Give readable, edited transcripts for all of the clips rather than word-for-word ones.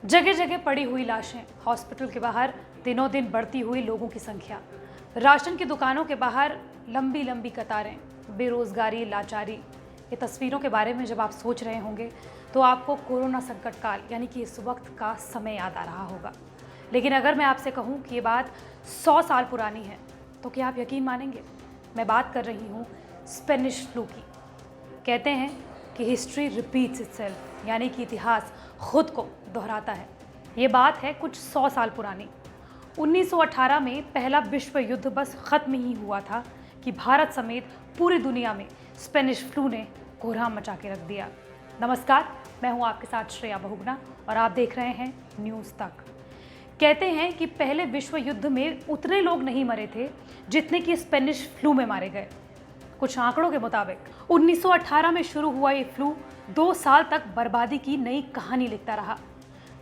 जगह जगह पड़ी हुई लाशें, हॉस्पिटल के बाहर दिनों दिन बढ़ती हुई लोगों की संख्या, राशन की दुकानों के बाहर लंबी लंबी कतारें, बेरोजगारी, लाचारी। ये तस्वीरों के बारे में जब आप सोच रहे होंगे तो आपको कोरोना संकट काल यानी कि इस वक्त का समय याद आ रहा होगा। लेकिन अगर मैं आपसे कहूँ कि ये बात 100 साल पुरानी है तो क्या आप यकीन मानेंगे? मैं बात कर रही हूँ स्पेनिश फ्लू की। कहते हैं कि हिस्ट्री रिपीट्स इटसेल्फ, यानी कि इतिहास खुद को दोहराता है। ये बात है कुछ 100 साल पुरानी। 1918 में पहला विश्व युद्ध बस खत्म ही हुआ था कि भारत समेत पूरी दुनिया में स्पेनिश फ्लू ने कोहराम मचा के रख दिया। नमस्कार, मैं हूं आपके साथ श्रेया बहुगुणा और आप देख रहे हैं न्यूज़ तक। कहते हैं कि पहले विश्व युद्ध में उतने लोग नहीं मरे थे जितने कि स्पेनिश फ्लू में मारे गए। कुछ आंकड़ों के मुताबिक 1918 में शुरू हुआ ये फ्लू 2 साल तक बर्बादी की नई कहानी लिखता रहा।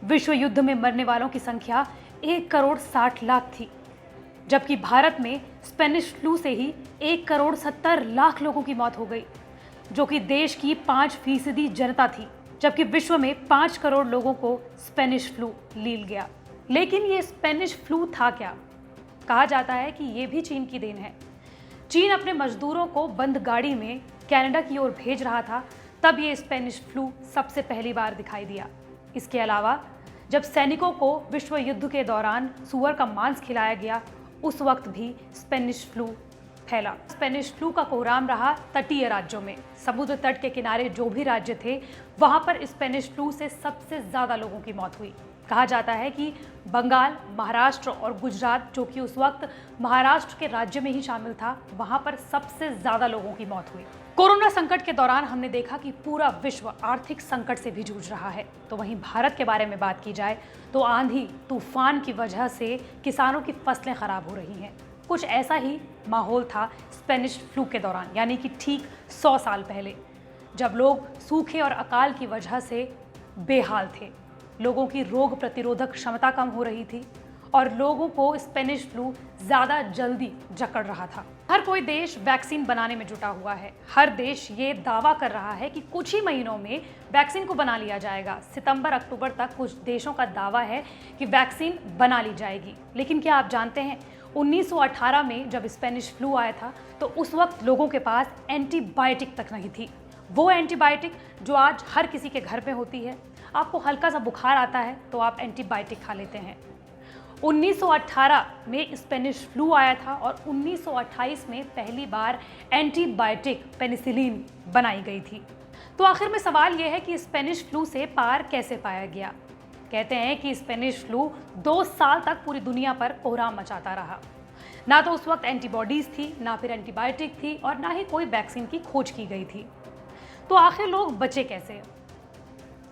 विश्व युद्ध में मरने वालों की संख्या 1 करोड़ 60 लाख थी, जबकि भारत में स्पेनिश फ्लू से ही 1 करोड़ 70 लाख लोगों की मौत हो गई, जो कि देश की 5% जनता थी, जबकि विश्व में 5 करोड़ लोगों को स्पेनिश फ्लू लील गया। लेकिन ये स्पेनिश फ्लू था क्या? कहा जाता है कि ये भी चीन की देन है। चीन अपने मजदूरों को बंद गाड़ी में कनाडा की ओर भेज रहा था, तब ये स्पेनिश फ्लू सबसे पहली बार दिखाई दिया। इसके अलावा जब सैनिकों को विश्व युद्ध के दौरान सूअर का मांस खिलाया गया, उस वक्त भी स्पेनिश फ्लू फैला। स्पेनिश फ्लू का कोहराम रहा तटीय राज्यों में। समुद्र तट के किनारे जो भी राज्य थे, वहां पर स्पेनिश फ्लू से सबसे ज्यादा लोगों की मौत हुई। कहा जाता है कि बंगाल, महाराष्ट्र और गुजरात, जो कि उस वक्त महाराष्ट्र के राज्य में ही शामिल था, वहां पर सबसे ज्यादा लोगों की मौत हुई। कोरोना संकट के दौरान हमने देखा कि पूरा विश्व आर्थिक संकट से भी जूझ रहा है। तो वहीं भारत के बारे में बात की जाए तो आंधी तूफान की वजह से किसानों की फसलें खराब हो रही हैं। कुछ ऐसा ही माहौल था स्पेनिश फ्लू के दौरान, यानी कि ठीक 100 साल पहले, जब लोग सूखे और अकाल की वजह से बेहाल थे। लोगों की रोग प्रतिरोधक क्षमता कम हो रही थी और लोगों को स्पेनिश फ्लू ज़्यादा जल्दी जकड़ रहा था। हर कोई देश वैक्सीन बनाने में जुटा हुआ है। हर देश ये दावा कर रहा है कि कुछ ही महीनों में वैक्सीन को बना लिया जाएगा। सितंबर अक्टूबर तक कुछ देशों का दावा है कि वैक्सीन बना ली जाएगी। लेकिन क्या आप जानते हैं, 1918 में जब स्पेनिश फ्लू आया था तो उस वक्त लोगों के पास एंटीबायोटिक तक नहीं थी। वो एंटीबायोटिक जो आज हर किसी के घर में होती है। आपको हल्का सा बुखार आता है तो आप एंटीबायोटिक खा लेते हैं। 1918 में स्पेनिश फ्लू आया था और 1928 में पहली बार एंटीबायोटिक पेनिसिलिन बनाई गई थी। तो आखिर में सवाल यह है कि स्पेनिश फ्लू से पार कैसे पाया गया? कहते हैं कि स्पेनिश फ्लू 2 साल तक पूरी दुनिया पर कोहराम मचाता रहा। ना तो उस वक्त एंटीबॉडीज थी, ना फिर एंटीबायोटिक थी और ना ही कोई वैक्सीन की खोज की गई थी। तो आखिर लोग बचे कैसे?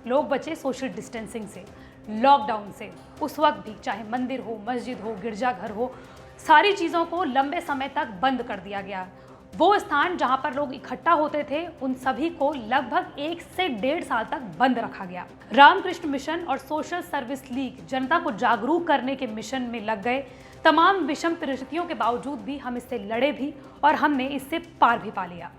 लोग बचे सोशल डिस्टेंसिंग से, लॉकडाउन से। उस वक्त भी चाहे मंदिर हो, मस्जिद हो, गिरजाघर हो, सारी चीज़ों को लंबे समय तक बंद कर दिया गया। वो स्थान जहां पर लोग इकट्ठा होते थे, उन सभी को लगभग 1 से 1.5 साल तक बंद रखा गया। रामकृष्ण मिशन और सोशल सर्विस लीग जनता को जागरूक करने के मिशन में लग गए। तमाम विषम परिस्थितियों के बावजूद भी हम इससे लड़े भी और हमने इससे पार भी पा लिया।